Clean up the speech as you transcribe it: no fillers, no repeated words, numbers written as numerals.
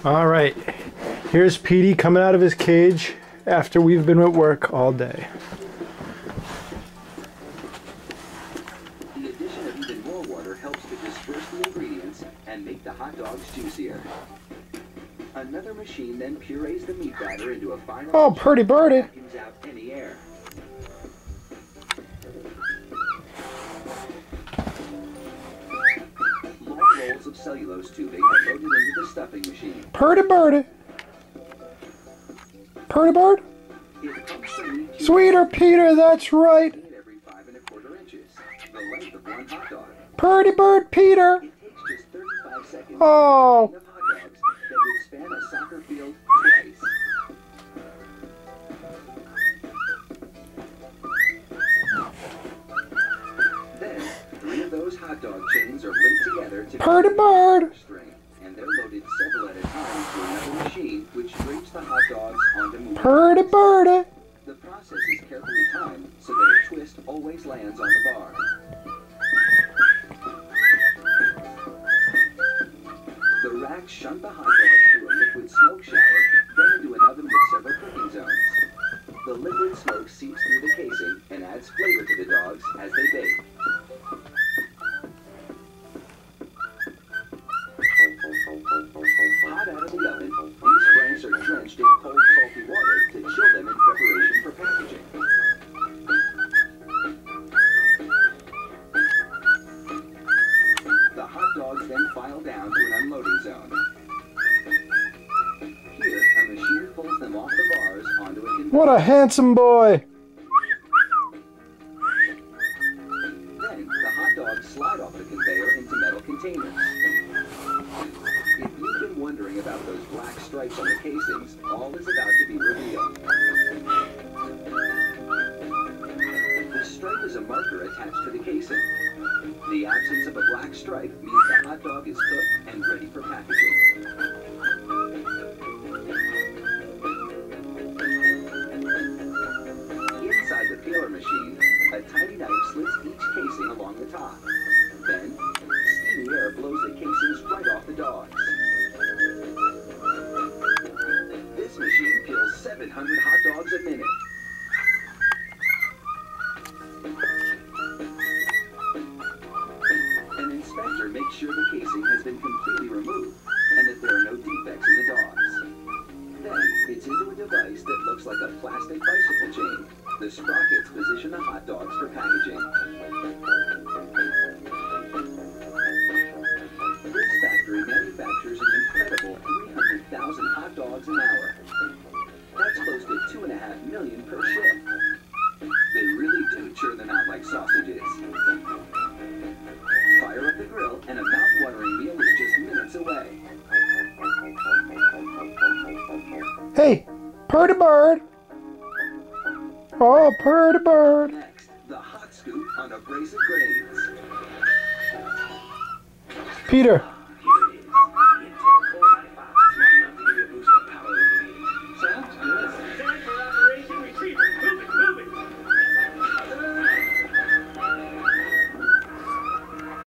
All right, here's Petey coming out of his cage after we've been at work all day. The addition of even more water helps to disperse the ingredients and make the hot dogs juicier. Another machine then purees the meat batter into a final. Oh, pretty birdie. Vacuums out any air. Long rolls of cellulose tubing are loaded into the stuffing machine. Pretty birdie. Pretty bird. It pumps the meat juice Sweeter Peter, that's right. every 5 1/4 inches, the length of one hot dog. Pretty bird Peter. It takes just 35 seconds Oh. of hot dogs that would span a soccer field twice. Then, 3 of those hot dog chains are linked together to Pretty bird. string, and they're loaded several at a time to another machine, which drapes the hot dogs onto moving Pretty parts. birdie. The process is carefully timed so that a twist always lands on the bar. The racks shunt the hot dogs through a liquid smoke shower, then into an oven with several cooking zones. The liquid smoke seeps through the casing and adds flavor to the dogs as they bake. Hot out of the oven, these franks are drenched in cold, salty water to chill them in preparation for packaging. The hot dogs then file down to an unloading zone. Here, a machine pulls them off the bars onto a conveyor. What a handsome boy. Then, the hot dogs slide off the conveyor into metal containers. If you've been wondering about those black stripes on the casings, all is about to be revealed. The stripe is a marker attached to the casing. The absence of a black stripe means the hot dog is cooked and ready for packaging. Inside the peeler machine, a tiny knife slits each casing along the top. Then, steamy air blows the casings right off the dogs. This machine peels 700 hot dogs a minute. An inspector makes sure the casing has been completely removed and that there are no defects in the dogs. Then, it's into a device that looks like a plastic bicycle chain. The sprockets position the hot dogs for packaging. This factory manufactures an incredible 300,000 hot dogs an hour. That's close to 2.5 million per shift. They really do churn them out like sausages. Fire up the grill and a mouth-watering meal is just minutes away. Hey, pretty bird. Oh, pretty bird. Next, the hot scoop on abrasive grades. Peter,